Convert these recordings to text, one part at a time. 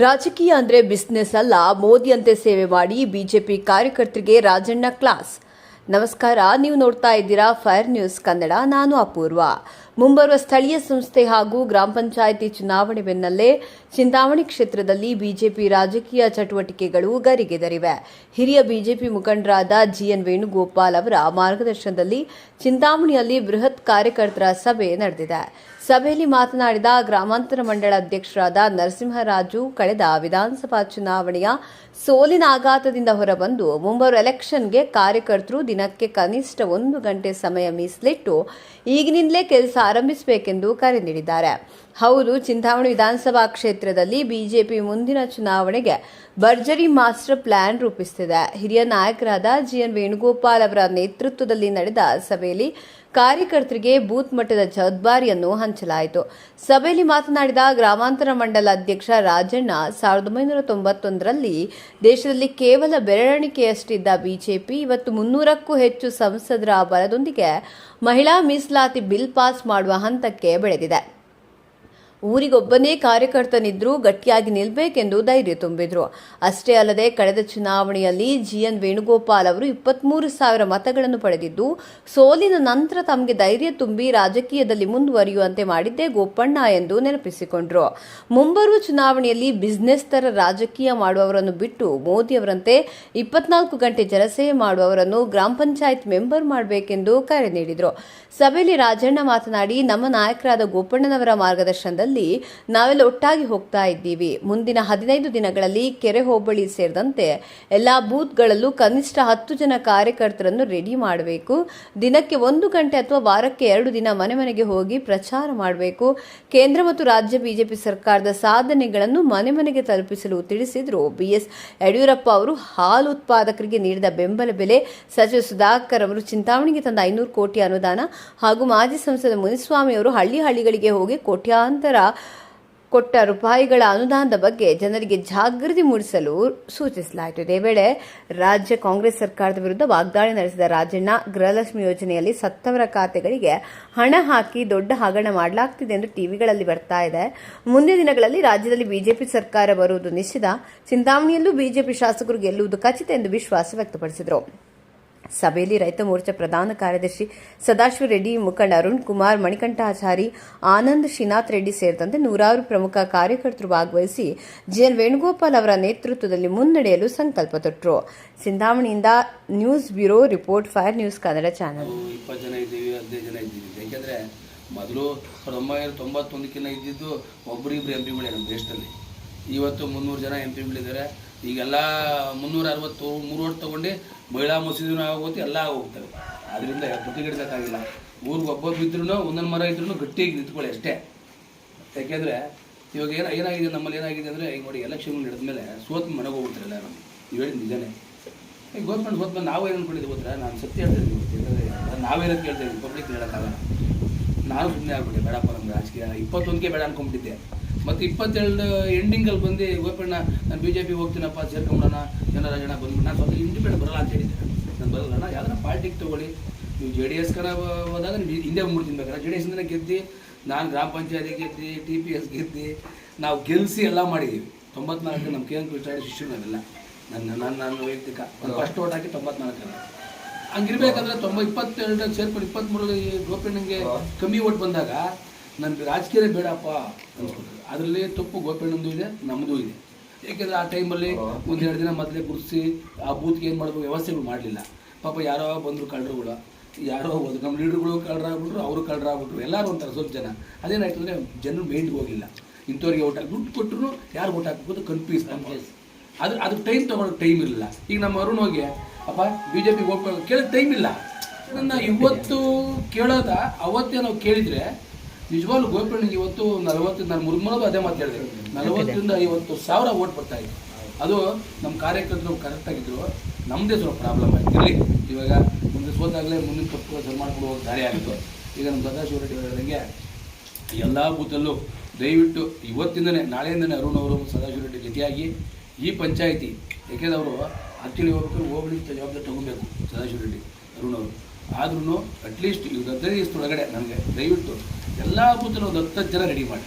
ರಾಜಕೀಯ ಅಂದ್ರೆ ಬಿಸ್ನೆಸ್ ಅಲ್ಲ, ಮೋದಿಯಂತೆ ಸೇವೆ ಮಾಡಿ ಬಿಜೆಪಿ ಕಾರ್ಯಕರ್ತರಿಗೆ ರಾಜಣ್ಣ ಕ್ಲಾಸ್. ನಮಸ್ಕಾರ, ನೀವು ನೋಡ್ತಾ ಇದ್ದೀರಾ ಫೈರ್ ನ್ಯೂಸ್ ಕನ್ನಡ. ನಾನು ಅಪೂರ್ವ. ಮುಂಬರುವ ಸ್ಥಳೀಯ ಸಂಸ್ಥೆ ಹಾಗೂ ಗ್ರಾಮ ಪಂಚಾಯಿತಿ ಚುನಾವಣೆ ಬೆನ್ನಲ್ಲೇ ಚಿಂತಾಮಣಿ ಕ್ಷೇತ್ರದಲ್ಲಿ ಬಿಜೆಪಿ ರಾಜಕೀಯ ಚಟುವಟಿಕೆಗಳು ಗರಿಗೆದರಿವೆ. ಹಿರಿಯ ಬಿಜೆಪಿ ಮುಖಂಡರಾದ ಜಿಎನ್ ವೇಣುಗೋಪಾಲ್ ಅವರ ಮಾರ್ಗದರ್ಶನದಲ್ಲಿ ಚಿಂತಾಮಣಿಯಲ್ಲಿ ಬೃಹತ್ ಕಾರ್ಯಕರ್ತರ ಸಭೆ ನಡೆದಿದೆ. ಸಭೆಯಲ್ಲಿ ಮಾತನಾಡಿದ ಗ್ರಾಮಾಂತರ ಮಂಡಳ ಅಧ್ಯಕ್ಷರಾದ ನರಸಿಂಹರಾಜು, ಕಳೆದ ವಿಧಾನಸಭಾ ಚುನಾವಣೆಯ ಸೋಲಿನ ಆಘಾತದಿಂದ ಹೊರಬಂದು ಮುಂಬರುವ ಎಲೆಕ್ಷನ್ಗೆ ಕಾರ್ಯಕರ್ತರು ದಿನಕ್ಕೆ ಕನಿಷ್ಠ 1 ಗಂಟೆ ಸಮಯ ಮೀಸಲಿಟ್ಟು ಈಗಿನಿಂದಲೇ ಕೆಲಸ ಆರಂಭಿಸಬೇಕೆಂದು ಕರೆ ನೀಡಿದ್ದಾರೆ. ಹೌದು, ಚಿಂತಾಮಣಿ ವಿಧಾನಸಭಾ ಕ್ಷೇತ್ರದಲ್ಲಿ ಬಿಜೆಪಿ ಮುಂದಿನ ಚುನಾವಣೆಗೆ ಭರ್ಜರಿ ಮಾಸ್ಟರ್ ಪ್ಲಾನ್ ರೂಪಿಸುತ್ತಿದೆ. ಹಿರಿಯ ನಾಯಕರಾದ ಜಿಎನ್ ವೇಣುಗೋಪಾಲ್ ಅವರ ನೇತೃತ್ವದಲ್ಲಿ ನಡೆದ ಸಭೆಯಲ್ಲಿ ಕಾರ್ಯಕರ್ತರಿಗೆ ಬೂತ್ ಮಟ್ಟದ ಜವಾಬ್ದಾರಿಯನ್ನು ಹಂಚಲಾಯಿತು. ಸಭೆಯಲ್ಲಿ ಮಾತನಾಡಿದ ಗ್ರಾಮಾಂತರ ಮಂಡಲ ಅಧ್ಯಕ್ಷ ರಾಜಣ್ಣ, 1991ರಲ್ಲಿ ದೇಶದಲ್ಲಿ ಕೇವಲ ಬೆರಳೆಣಿಕೆಯಷ್ಟಿದ್ದ ಬಿಜೆಪಿ ಇವತ್ತು 300ಕ್ಕೂ ಹೆಚ್ಚು ಸಂಸದರ ಬಲದೊಂದಿಗೆ ಮಹಿಳಾ ಮೀಸಲಾತಿ ಬಿಲ್ ಪಾಸ್ ಮಾಡುವ ಹಂತಕ್ಕೆ ಬೆಳೆದಿದೆ. ಊರಿಗೊಬ್ಬನೇ ಕಾರ್ಯಕರ್ತನಿದ್ರೂ ಗಟ್ಟಿಯಾಗಿ ನಿಲ್ಲಬೇಕೆಂದು ಧೈರ್ಯ ತುಂಬಿದ್ರು. ಅಷ್ಟೇ ಅಲ್ಲದೆ ಕಳೆದ ಚುನಾವಣೆಯಲ್ಲಿ ಜಿಎನ್ ವೇಣುಗೋಪಾಲ್ ಅವರು 23,000 ಮತಗಳನ್ನು ಪಡೆದಿದ್ದು, ಸೋಲಿನ ನಂತರ ತಮಗೆ ಧೈರ್ಯ ತುಂಬಿ ರಾಜಕೀಯದಲ್ಲಿ ಮುಂದುವರಿಯುವಂತೆ ಮಾಡಿದ್ದೇ ಗೋಪಣ್ಣ ಎಂದು ನೆನಪಿಸಿಕೊಂಡ್ರು. ಮುಂಬರುವ ಚುನಾವಣೆಯಲ್ಲಿ ಬಿಸಿನೆಸ್ ತರ ರಾಜಕೀಯ ಮಾಡುವವರನ್ನು ಬಿಟ್ಟು ಮೋದಿ ಅವರಂತೆ 24 ಗಂಟೆ ಜನಸೇವೆ ಮಾಡುವವರನ್ನು ಗ್ರಾಮ ಪಂಚಾಯತ್ ಮೆಂಬರ್ ಮಾಡಬೇಕೆಂದು ಕರೆ ನೀಡಿದರು. ಸಭೆಯಲ್ಲಿ ರಾಜಣ್ಣ ಮಾತನಾಡಿ, ನಮ್ಮ ನಾಯಕರಾದ ಗೋಪಣ್ಣನವರ ಮಾರ್ಗದರ್ಶನದಲ್ಲಿ ನಾವೆಲ್ಲ ಒಟ್ಟಾಗಿ ಹೋಗ್ತಾ ಇದ್ದೀವಿ. ಮುಂದಿನ 15 ದಿನಗಳಲ್ಲಿ ಕೆರೆ ಹೋಬಳಿ ಸೇರಿದಂತೆ ಎಲ್ಲಾ ಬೂತ್ಗಳಲ್ಲೂ ಕನಿಷ್ಠ 10 ಜನ ಕಾರ್ಯಕರ್ತರನ್ನು ರೆಡಿ ಮಾಡಬೇಕು. ದಿನಕ್ಕೆ 1 ಗಂಟೆ ಅಥವಾ ವಾರಕ್ಕೆ 2 ದಿನ ಮನೆ ಮನೆಗೆ ಹೋಗಿ ಪ್ರಚಾರ ಮಾಡಬೇಕು. ಕೇಂದ್ರ ಮತ್ತು ರಾಜ್ಯ ಬಿಜೆಪಿ ಸರ್ಕಾರದ ಸಾಧನೆಗಳನ್ನು ಮನೆ ಮನೆಗೆ ತಲುಪಿಸಲು ತಿಳಿಸಿದರು. ಬಿಎಸ್ ಯಡಿಯೂರಪ್ಪ ಅವರು ಹಾಲು ಉತ್ಪಾದಕರಿಗೆ ನೀಡಿದ ಬೆಂಬಲ ಬೆಲೆ, ಸಚಿವ ಸುಧಾಕರ್ ಅವರು ಚಿಂತಾಮಣಿಗೆ ತಂದ 500 ಕೋಟಿ ಅನುದಾನ ಹಾಗೂ ಮಾಜಿ ಸಂಸದ ಮುನಿಸ್ವಾಮಿ ಅವರು ಹಳ್ಳಿಗಳಿಗೆ ಹೋಗಿ ಕೋಟ್ಯಾಂತರ ಕೊಟ್ಟ ರೂಪಾಯಿಗಳ ಅನುದಾನದ ಬಗ್ಗೆ ಜನರಿಗೆ ಜಾಗೃತಿ ಮೂಡಿಸಲು ಸೂಚಿಸಲಾಯಿತು. ಇದೇ ವೇಳೆ ರಾಜ್ಯ ಕಾಂಗ್ರೆಸ್ ಸರ್ಕಾರದ ವಿರುದ್ಧ ವಾಗ್ದಾಳಿ ನಡೆಸಿದ ರಾಜಣ್ಣ, ಗೃಹಲಕ್ಷ್ಮಿ ಯೋಜನೆಯಲ್ಲಿ ಸತ್ತವರ ಖಾತೆಗಳಿಗೆ ಹಣ ಹಾಕಿ ದೊಡ್ಡ ಹಗರಣ ಮಾಡಲಾಗ್ತಿದೆ ಎಂದು ಟಿವಿಗಳಲ್ಲಿ ಬರ್ತಾ ಇದೆ. ಮುಂದಿನ ದಿನಗಳಲ್ಲಿ ರಾಜ್ಯದಲ್ಲಿ ಬಿಜೆಪಿ ಸರ್ಕಾರ ಬರುವುದು ನಿಶ್ಚಿತ. ಚಿಂತಾಮಣಿಯಲ್ಲೂ ಬಿಜೆಪಿ ಶಾಸಕರು ಗೆಲ್ಲುವುದು ಖಚಿತ ಎಂದು ವಿಶ್ವಾಸ ವ್ಯಕ್ತಪಡಿಸಿದರು. ಸಭೆಯಲ್ಲಿ ರೈತ ಮೋರ್ಚಾ ಪ್ರಧಾನ ಕಾರ್ಯದರ್ಶಿ ಸದಾಶಿವ ರೆಡ್ಡಿ, ಮುಖಂಡ ಅರುಣ್ ಕುಮಾರ್, ಮಣಿಕಂಠಾಚಾರಿ, ಆನಂದ್, ಶ್ರೀನಾಥ್ ರೆಡ್ಡಿ ಸೇರಿದಂತೆ ನೂರಾರು ಪ್ರಮುಖ ಕಾರ್ಯಕರ್ತರು ಭಾಗವಹಿಸಿ ಜಿಎನ್ ವೇಣುಗೋಪಾಲ್ ಅವರ ನೇತೃತ್ವದಲ್ಲಿ ಮುನ್ನಡೆಯಲು ಸಂಕಲ್ಪ ತೊಟ್ಟರು. ಚಿಂತಾಮಣಿಯಿಂದ news bureau report, fire news Kannada channel. 20 ಜನ ಇದ್ದೀವಿ, 15 ಜನ ಇದ್ದೀವಿ. ಯಾಕೆಂದರೆ ಮೊದಲು 1991ಕ್ಕಿಂತ ಇದ್ದಿದ್ದು ಒಬ್ಬರಿಬ್ಬರು ಎಂ ಪಿಗಳೇ ನಮ್ಮ ದೇಶದಲ್ಲಿ. ಇವತ್ತು 300 ಜನ ಎಂ ಪಿಗಳಿದ್ದಾರೆ. ಈಗೆಲ್ಲ 363 ಓಟ್ ತೊಗೊಂಡು ಮಹಿಳಾ ಮಸೀದಿನೂ ಆಗೋಗುತ್ತೆ, ಎಲ್ಲ ಹೋಗ್ತವೆ. ಅದರಿಂದ ಪ್ರತಿಗಡಿಸೋಕ್ಕಾಗಿಲ್ಲ. ಊರಿಗೆ ಒಬ್ಬೊಬ್ಬರು ಇದ್ರೂ, ಒಂದೊಂದು ಮರ ಇದ್ರೂ ಗಟ್ಟಿಯಾಗಿ ನಿಂತ್ಕೊಳ್ಳಿ ಅಷ್ಟೇ. ಯಾಕೆಂದರೆ ಇವಾಗ ಏನಾಗಿದೆ ನಮ್ಮಲ್ಲಿ ಏನಾಗಿದೆ ಅಂದರೆ, ಈಗ ನೋಡಿ ಎಲೆಕ್ಷನ್ ನಡೆದ ಮೇಲೆ ಸೋತ್ ಮನೆಗೆ ಹೋಗ್ಬಿಡ್ತಾರೆ ಎಲ್ಲರೂ. ನೀವು ಹೇಳಿದ ನಿಜನೇ. ಈಗ ಸೋತ್ಮೇಲೆ ನಾವು ಏನು ಅಂದ್ಕೊಂಡಿದ್ದೀವಿ ಗೊತ್ತಾ? ನಾನು ಸತ್ಯ ಹೇಳ್ತೀನಿ. ಯಾಕಂದರೆ ನಾವೇನೋ ಕೇಳ್ತಾ ಇದ್ದೀವಿ, ಪಬ್ಲಿಕ್ ಹೇಳೋಕ್ಕಾಗಲ್ಲ. ನಾನು ಸುಮ್ಮನೆ ಆಗ್ಬಿಟ್ಟೆ, ಬೇಡಪ್ಪ ನಮ್ಗೆ ರಾಜಕೀಯ 21ಕ್ಕೆ ಬೇಡ ಅಂದ್ಕೊಂಡ್ಬಿಟ್ಟಿದ್ದೆ. ಮತ್ತು 22 ಎಂಡಿಂಗಲ್ಲಿ ಬಂದು ಗೋಪಣ್ಣ, ನಾನು BJP ಹೋಗ್ತೀನಪ್ಪ, ಸೇರ್ಕೊಂಬಿಡೋಣ, ಜನರಾಜಣ್ಣ ಬಂದ್ಬಿಟ್ಟು ನಾನು ಸ್ವಲ್ಪ ಇಂಡಿಪೆಂಡೆಂಟ್ ಬರಲ್ಲ ಅಂತ ಹೇಳಿದ್ದೆ. ನಾನು ಬರಲ್ಲ, ಯಾವ್ದಾರ ಪಾರ್ಟಿಗೆ ತೊಗೊಳ್ಳಿ. ನೀವು JDS ಕರ ಹೋದಾಗ ನೀವು ಹಿಂದೆ ಬಂದ್ಬಿಡ್ತೀನಿ. ಬೇಕಾದ್ರೆ JDSನಿಂದ ಗೆದ್ದು, ನಾನು ಗ್ರಾಮ ಪಂಚಾಯತಿ ಗೆದ್ದು, TPS ಗೆದ್ದು, ನಾವು ಗೆಲ್ಲಿಸಿ ಎಲ್ಲ ಮಾಡಿದ್ದೀವಿ. 94 ನಮ್ಮ KN ಕೃಷ್ಣ ಶಿಷ್ಯರು ನಾವೆಲ್ಲ. ನನ್ನ ವೈಯಕ್ತಿಕ ಫಸ್ಟ್ ಓಟ್ ಹಾಕಿ 94. ಹಂಗಿರ್ಬೇಕಂದ್ರೆ 22 ಸೇರ್ಕೊಂಡು 23 ಗೋಪಣ್ಣಂಗೆ ಕಮ್ಮಿ ಓಟ್ ಬಂದಾಗ ನನಗೆ ರಾಜಕೀಯ ಬೇಡಪ್ಪ ಅನ್ಸ್ಬಿಟ್ರು. ಅದರಲ್ಲಿ ತಪ್ಪು ಗೋಪಣ್ಣಂದು ಇದೆ, ನಮ್ಮದು ಇದೆ. ಏಕೆಂದರೆ ಆ ಟೈಮಲ್ಲಿ 1-2 ದಿನ ಮೊದಲೇ ಗುರುತಿಸಿ ಆ ಬೂತ್ಗೆ ಏನು ಮಾಡಬೇಕು ವ್ಯವಸ್ಥೆಗಳು ಮಾಡಲಿಲ್ಲ. ಪಾಪ ಯಾರೋ ಬಂದರು ಕಳ್ಳರುಗಳು, ಯಾರೋ ಹೋದ್ರು, ನಮ್ಮ ಲೀಡರ್ಗಳು ಕಳ್ಳರಾಗ್ಬಿಟ್ರು, ಅವರು ಕಳ್ಳರಾಗ್ಬಿಟ್ರು, ಎಲ್ಲರೂ ಒಂಥರ ಸ್ವಲ್ಪ ಜನ. ಅದೇನಾಯ್ತು ಅಂದರೆ ಜನರು ಮೈಂಡ್ಗೆ ಹೋಗಿಲ್ಲ. ಇಂಥವ್ರಿಗೆ ಓಟ್ ಹಾಕಿ ದುಡ್ಡು ಕೊಟ್ಟರು ಯಾರು ಓಟ್ ಹಾಕಬೇಕು ಕನ್ಫ್ಯೂಸ್. ಅದು ಟೈಮ್ ತೊಗೊಳೋಕೆ ಟೈಮ್ ಇರಲಿಲ್ಲ. ಈಗ ನಮ್ಮ ಅರುಣ್ ಹೋಗಿ ಅಪ್ಪ BJP ಹೋಗ್ಬೇಕು ಕೇಳೋಕ್ಕೆ ಟೈಮ್ ಇಲ್ಲ. ನನ್ನ ಇವತ್ತು ಕೇಳೋದ ಅವತ್ತೇ ನಾವು ಕೇಳಿದರೆ ನಿಜವಾಗ್ಲೂ ಗೋಪಣ್ಣನಿಗೆ ಇವತ್ತು 40, ನಾನು ಮುರುಮನದು ಅದೇ ಮಾತು ಹೇಳಿದೆ, 40ರಿಂದ 50,000 ಓಟ್ ಬರ್ತಾಯಿತ್ತು. ಅದು ನಮ್ಮ ಕಾರ್ಯಕರ್ತರು ಕರೆಕ್ಟಾಗಿದ್ದರು. ನಮ್ಮದೇ ಸ್ವಲ್ಪ ಪ್ರಾಬ್ಲಮ್ ಆಯಿತು. ಇರಲಿ, ಇವಾಗ ಮುಂದೆ ಸೋತಾಗಲೇ ಮುಂದಿನ ತಪ್ಪು ಸರಿ ಮಾಡ್ಕೊಂಡು ಹೋಗಿ ದಾರಿ ಆಗಿತ್ತು. ಈಗ ನಮ್ಮ ಸದಾಶಿವ ರೆಡ್ಡಿ ಅವರಿಗೆ ಎಲ್ಲ ಬೂತಲ್ಲೂ ದಯವಿಟ್ಟು ಇವತ್ತಿಂದನೇ, ನಾಳೆಯಿಂದನೇ ಅರುಣ್ ಅವರು ಸದಾಶಿವ ರೆಡ್ಡಿ ಜೊತೆಯಾಗಿ ಈ ಪಂಚಾಯಿತಿ, ಯಾಕೆಂದರೆ ಅವರು ಆ್ಯಕ್ಚುಲಿ ಹೋಗ್ಲಿ ಜವಾಬ್ದಾರಿ ತೊಗೊಬೇಕು ಸದಾಶಿವ ರೆಡ್ಡಿ ಅರುಣ್ ಅವರು. ಆದ್ರೂ ಅಟ್ಲೀಸ್ಟ್ ಈಗ 15 ದಿವಸದೊಳಗಡೆ ನನಗೆ ದಯವಿಟ್ಟು ಎಲ್ಲ ಬೂತಲ್ಲೂ ಒಂದು 10 ಜನ ರೆಡಿ ಮಾಡಿ.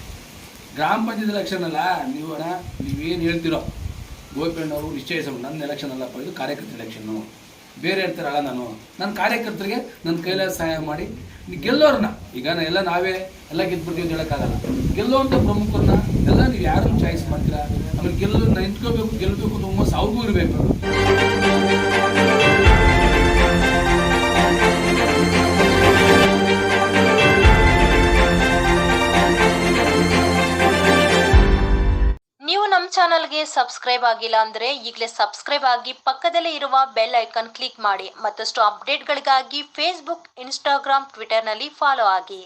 ಗ್ರಾಮ ಪಂಚಾಯತ್ ಎಲೆಕ್ಷನ್ ಅಲ್ಲ ನೀವೇನು ಹೇಳ್ತಿರೋ ಗೋಪಿಯಣ್ಣವರು ನಿಶ್ಚಯಿಸ ನನ್ನ ಎಲೆಕ್ಷನ್ ಅಲ್ಲಪ್ಪ, ಇದು ಕಾರ್ಯಕರ್ತರ ಎಲೆಕ್ಷನ್ನು. ಬೇರೆ ಹೇಳ್ತಾರಲ್ಲ, ನನ್ನ ಕಾರ್ಯಕರ್ತರಿಗೆ ನನ್ನ ಕೈಲಾದ ಸಹಾಯ ಮಾಡಿ ಗೆಲ್ಲೋರನ್ನ, ಈಗ ಎಲ್ಲ ನಾವೇ ಎಲ್ಲ ಗೆದ್ಬಿಡ್ತೀವಿ ಅಂತ ಹೇಳೋಕ್ಕಾಗಲ್ಲ. ಗೆಲ್ಲೋವಂಥ ಪ್ರಮುಖರನ್ನ ಎಲ್ಲ ನೀವು ಯಾರನ್ನು ಚಾಯ್ಸ್ ಮಾಡ್ತೀರಾ, ಆಮೇಲೆ ನಿಂತ್ಕೋಬೇಕು, ಗೆಲ್ಲಬೇಕು ಅಂತ ಹುಮ್ಮಸ್ಸು ಅವ್ರಿಗೂ ಇರಬೇಕು. ನೀವು ನಮ್ಮ ಚಾನಲ್ಗೆ ಸಬ್ಸ್ಕ್ರೈಬ್ ಆಗಿಲ್ಲ ಅಂದ್ರೆ ಈಗಲೇ ಸಬ್ಸ್ಕ್ರೈಬ್ ಆಗಿ ಪಕ್ಕದಲ್ಲೇ ಇರುವ ಬೆಲ್ ಐಕಾನ್ ಕ್ಲಿಕ್ ಮಾಡಿ. ಮತ್ತಷ್ಟು ಅಪ್ಡೇಟ್ಗಳಿಗಾಗಿ ಫೇಸ್ಬುಕ್, ಇನ್ಸ್ಟಾಗ್ರಾಮ್, ಟ್ವಿಟರ್ನಲ್ಲಿ ಫಾಲೋ ಆಗಿ.